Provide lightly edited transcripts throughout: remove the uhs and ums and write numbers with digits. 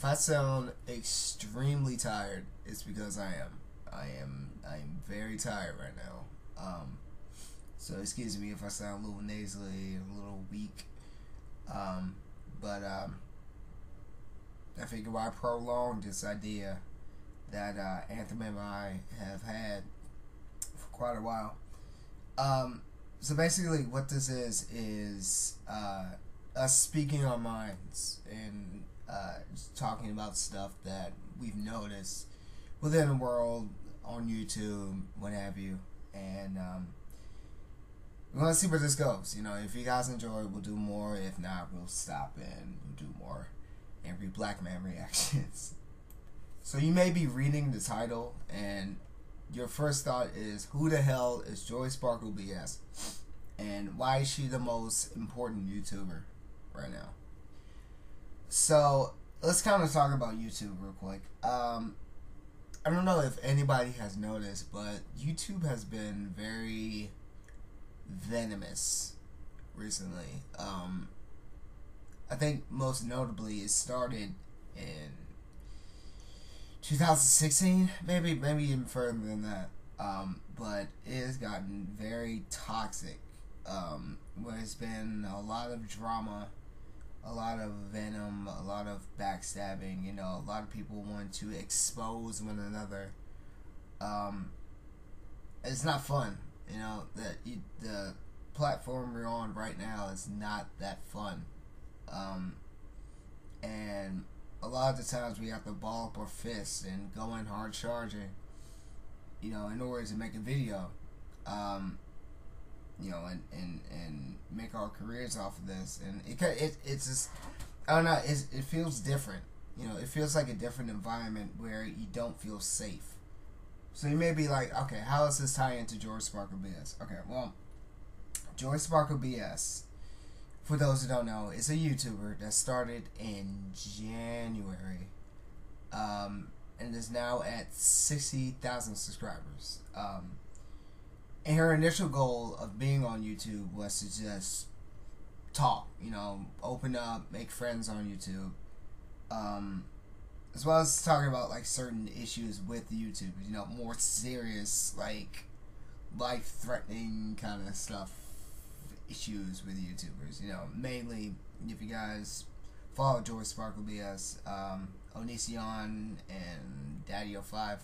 I sound extremely tired, it's because I am. I'm very tired right now. So excuse me if I sound a little nasally, a little weak. But I figure why prolong this idea that Anthem and I have had for quite a while. So basically what this is us speaking our minds and just talking about stuff that we've noticed within the world, on YouTube, what have you. And we want to see where this goes. You know, if you guys enjoy, we'll do more. If not, we'll stop and we'll do more angry black man reactions. So you may be reading the title and your first thought is, who the hell is Joy Sparkle BS? And why is she the most important YouTuber right now? So let's kind of talk about YouTube real quick. I don't know if anybody has noticed, but YouTube has been very venomous recently. I think most notably it started in 2016, maybe even further than that. But it has gotten very toxic. Where it's been a lot of drama, a lot of venom, a lot of backstabbing. You know, a lot of people want to expose one another. It's not fun. You know, the platform we're on right now is not that fun. And a lot of the times we have to ball up our fists and go in hard charging, you know, in order to make a video, you know, and make our careers off of this. And it's just, I don't know, it feels different. You know, it feels like a different environment where you don't feel safe. So you may be like, okay, how does this tie into Joy Sparkle BS? Okay, well, Joy Sparkle BS, for those who don't know, is a YouTuber that started in January, and is now at 60,000 subscribers. And her initial goal of being on YouTube was to just talk, you know, open up, make friends on YouTube, as well as talking about like certain issues with YouTube, you know, more serious, like life-threatening kind of stuff, issues with YouTubers. You know, mainly if you guys follow Joy Sparkle BS, Onision and Daddy05.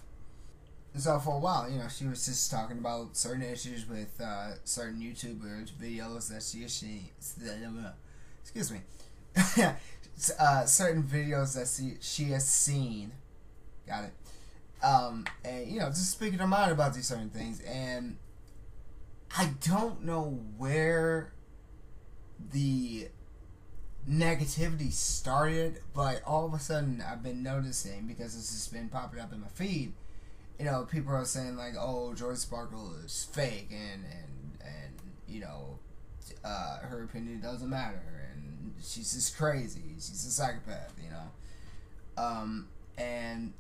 So for a while, you know, she was just talking about certain issues with certain YouTubers, videos that she excuse me, certain videos that she has seen. Got it. And you know, just speaking her mind about these certain things. And I don't know where the negativity started, but all of a sudden I've been noticing, because it's just been popping up in my feed, you know, people are saying like, oh, Joy Sparkle is fake, and you know, her opinion doesn't matter, and she's just crazy, she's a psychopath, you know. And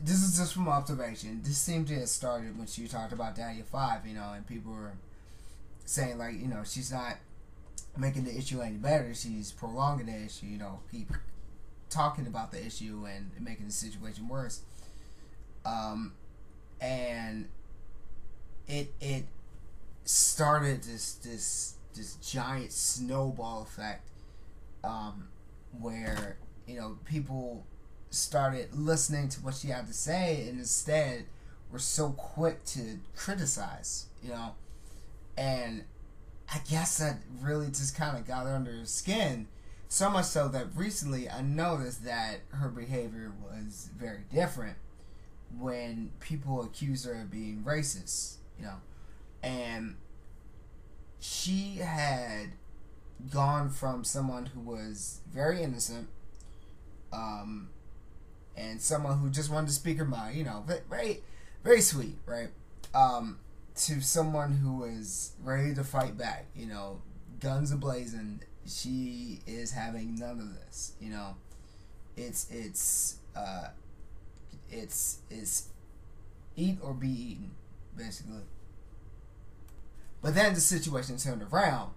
this is just from observation. This seemed to have started when she talked about Daddy05, you know, and people were saying like, you know, she's not making the issue any better, she's prolonging the issue, you know, keep talking about the issue and making the situation worse. And it started this giant snowball effect, where, you know, people started listening to what she had to say and instead were so quick to criticize, you know. And I guess that really just kind of got under her skin, so much so that recently I noticed that her behavior was very different when people accused her of being racist, you know. And she had gone from someone who was very innocent, and someone who just wanted to speak her mind, you know, very, very sweet, right? To someone who was ready to fight back, you know, guns a-blazing. She is having none of this, you know. It's eat or be eaten, basically. But then the situation turned around,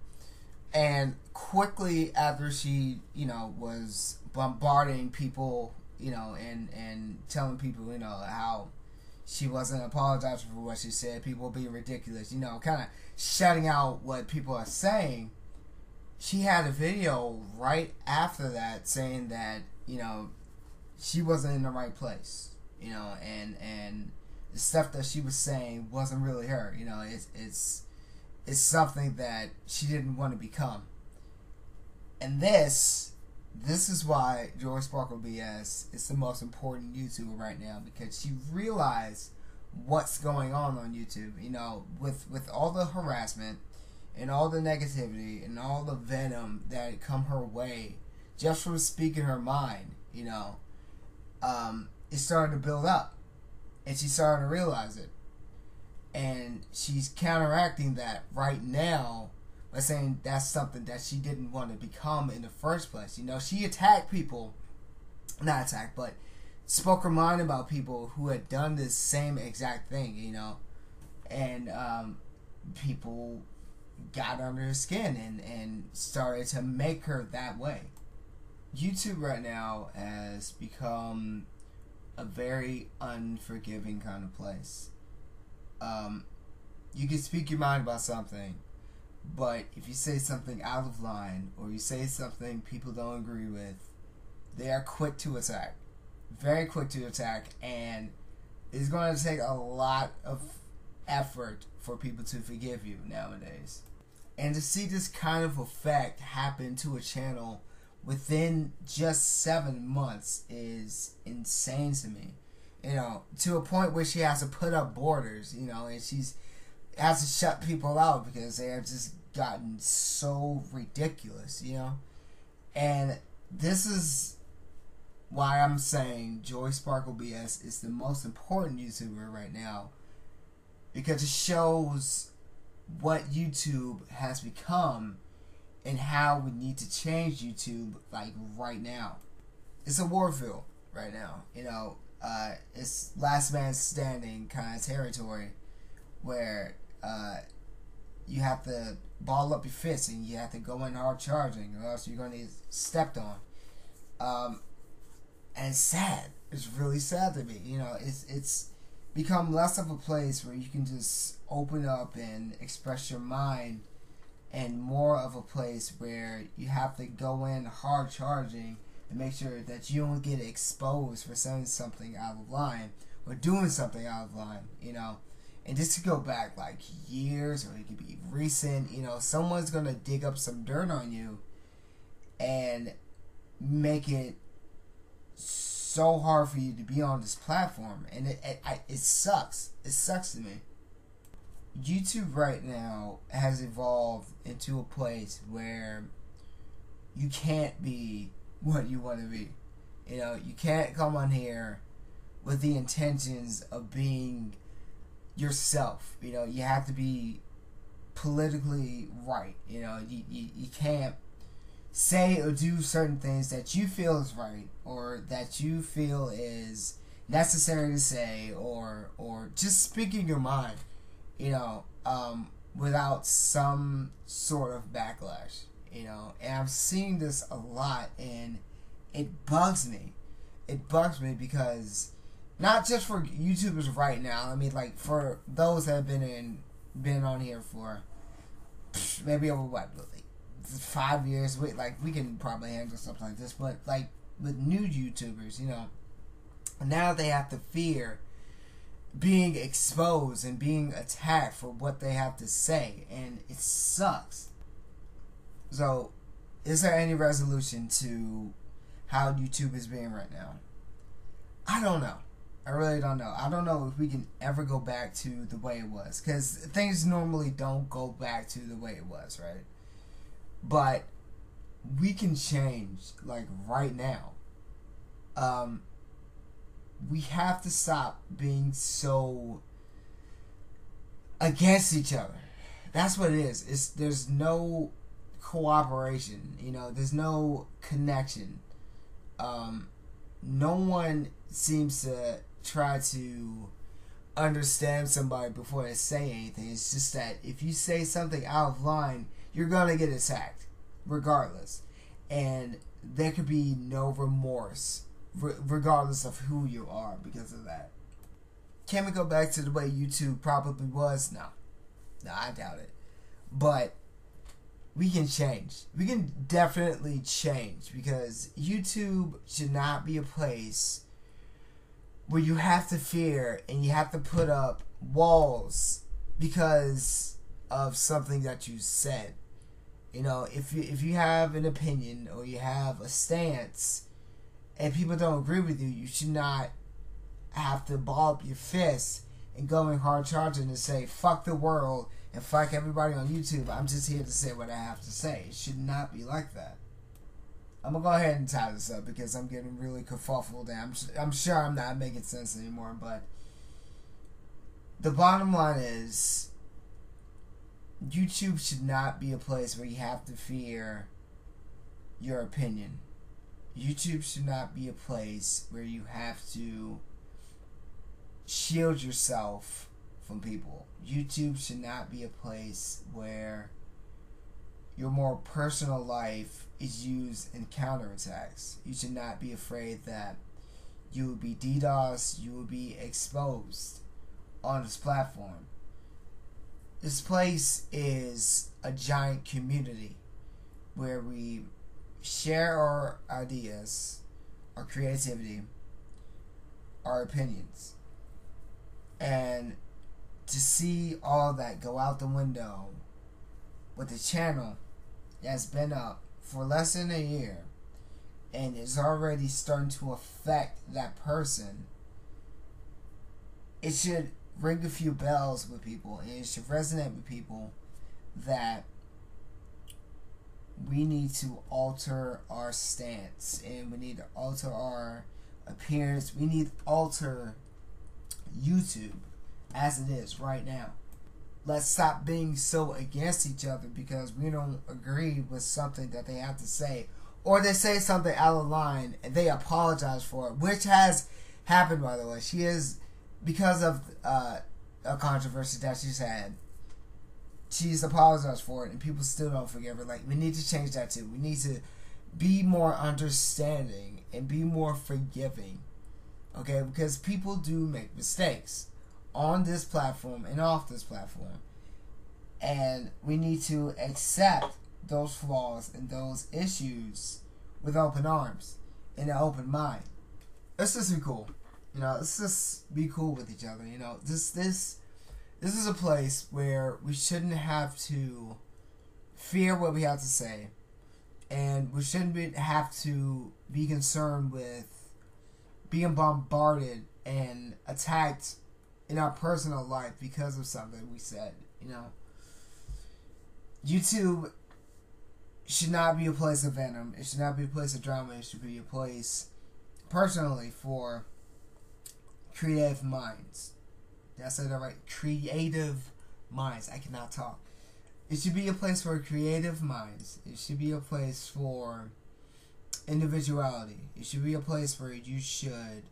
and quickly after she, you know, was bombarding people, and telling people, how she wasn't apologizing for what she said, people being ridiculous, kind of shutting out what people are saying. She had a video right after that saying that, she wasn't in the right place, and the stuff that she was saying wasn't really her. It's something that she didn't want to become. And this is why Joy Sparkle BS is the most important YouTuber right now, because she realized what's going on YouTube. With all the harassment and all the negativity and all the venom that come her way just from speaking her mind. It started to build up, and she's starting to realize it, and she's counteracting that right now by saying that's something that she didn't want to become in the first place. She attacked people, not attacked, but spoke her mind about people who had done this same exact thing, and people got under her skin and started to make her that way. YouTube right now has become a very unforgiving kind of place. You can speak your mind about something, but if you say something out of line, or you say something people don't agree with, they are quick to attack. Very quick to attack, and it's going to take a lot of effort for people to forgive you nowadays. And to see this kind of effect happen to a channel within just 7 months is insane to me. To a point where she has to put up borders, and she's has to shut people out because they have just gotten so ridiculous, And this is why I'm saying Joy Sparkle BS is the most important YouTuber right now, because it shows what YouTube has become and how we need to change YouTube right now. It's a war field right now. It's last man standing kind of territory where you have to ball up your fists and you have to go in hard charging, or else you're going to get stepped on. And it's sad. It's really sad to me. It's become less of a place where you can just open up and express your mind, and more of a place where you have to go in hard charging and make sure that you don't get exposed for saying something out of line or doing something out of line, And just to go back years, or it could be recent, someone's gonna dig up some dirt on you and make it so hard for you to be on this platform, and it sucks. It sucks to me. YouTube right now has evolved into a place where you can't be what you want to be. You can't come on here with the intentions of being yourself. You have to be politically right. You can't say or do certain things that you feel is right, or that you feel is necessary to say, or just speaking your mind, without some sort of backlash, and I'm seeing this a lot, and it bugs me. It bugs me because not just for YouTubers right now. I mean, for those that have been on here for maybe over 5 years. We can probably handle something like this, but with new YouTubers, now they have to fear being exposed and being attacked for what they have to say, and it sucks. So, is there any resolution to how YouTube is being right now? I don't know. I really don't know. I don't know if we can ever go back to the way it was, because things normally don't go back to the way it was, right? But we can change, right now. We have to stop being so against each other. That's what it is. There's no cooperation. There's no connection. No one seems to try to understand somebody before they say anything. It's just that if you say something out of line, you're gonna get attacked regardless. And there could be no remorse, regardless of who you are, because of that. Can we go back to the way YouTube probably was? No, I doubt it. But we can change. We can definitely change, because YouTube should not be a place where you have to fear and you have to put up walls because of something that you said. You know, if you have an opinion or you have a stance and people don't agree with you, you should not have to ball up your fists and go in hard charging and say fuck the world and fuck everybody on YouTube. I'm just here to say what I have to say. It should not be like that. I'm gonna go ahead and tie this up because I'm getting really kerfuffled and I'm sure I'm not making sense anymore. But the bottom line is, YouTube should not be a place where you have to fear your opinion. YouTube should not be a place where you have to shield yourself from people. YouTube should not be a place where your more personal life is used in counterattacks. You should not be afraid that you will be DDoS, you will be exposed on this platform. This place is a giant community where we share our ideas, our creativity, our opinions. And to see all that go out the window with a channel that's been up for less than a year and is already starting to affect that person, it should ring a few bells with people, and it should resonate with people that we need to alter our stance and we need to alter our appearance. We need to alter YouTube as it is right now. Let's stop being so against each other because we don't agree with something that they have to say, or they say something out of line and they apologize for it, which has happened, by the way. She is, because of a controversy that she's had, she's apologized for it and people still don't forgive her. Like, we need to change that too. We need to be more understanding and be more forgiving, okay? Because people do make mistakes on this platform and off this platform, and we need to accept those flaws and those issues with open arms and an open mind. Let's just be cool. You know, let's just be cool with each other. You know, this is a place where we shouldn't have to fear what we have to say, and we shouldn't have to be concerned with being bombarded and attacked in our personal life because of something we said. You know, YouTube should not be a place of venom. It should not be a place of drama. It should be a place, personally, for creative minds. Did I say that right? Creative minds. I cannot talk. It should be a place for creative minds. It should be a place for individuality. It should be a place where you should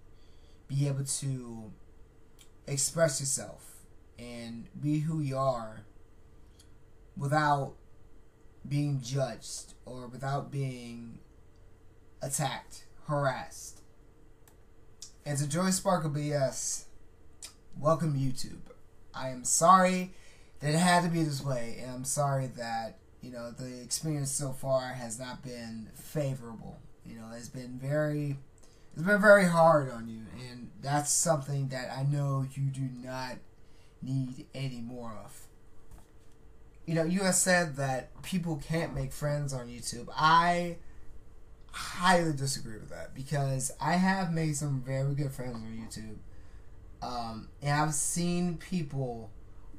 be able to express yourself and be who you are without being judged or without being attacked, harassed. And to Joy Sparkle BS, welcome YouTube. I am sorry that it had to be this way, and I'm sorry that, you know, the experience so far has not been favorable. You know, it's been very hard on you, and that's something that I know you do not need any more of. You know, you have said that people can't make friends on YouTube. I highly disagree with that, because I have made some very good friends on YouTube. And I've seen people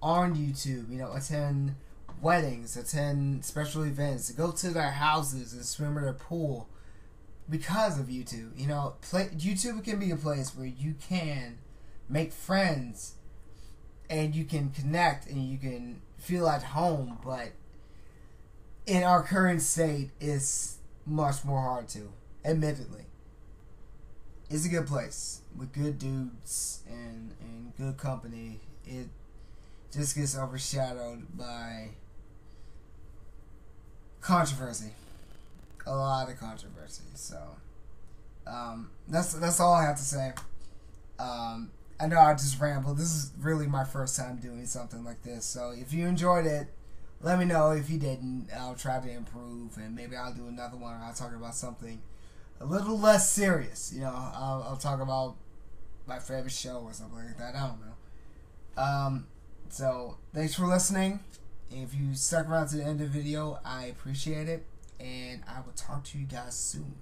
on YouTube, you know, attend weddings, attend special events, go to their houses and swim in their pool because of YouTube. You know, YouTube can be a place where you can make friends and you can connect and you can feel at home, but in our current state, it's much more hard to, admittedly. It's a good place with good dudes and good company. It just gets overshadowed by controversy. a lot of controversy. So that's all I have to say. I know I just rambled. This is really my first time doing something like this. So if you enjoyed it, let me know. If you didn't, I'll try to improve, and maybe I'll do another one where I'll talk about something a little less serious. You know, I'll talk about my favorite show or something like that. I don't know. So thanks for listening. If you stuck around to the end of the video, I appreciate it, and I will talk to you guys soon.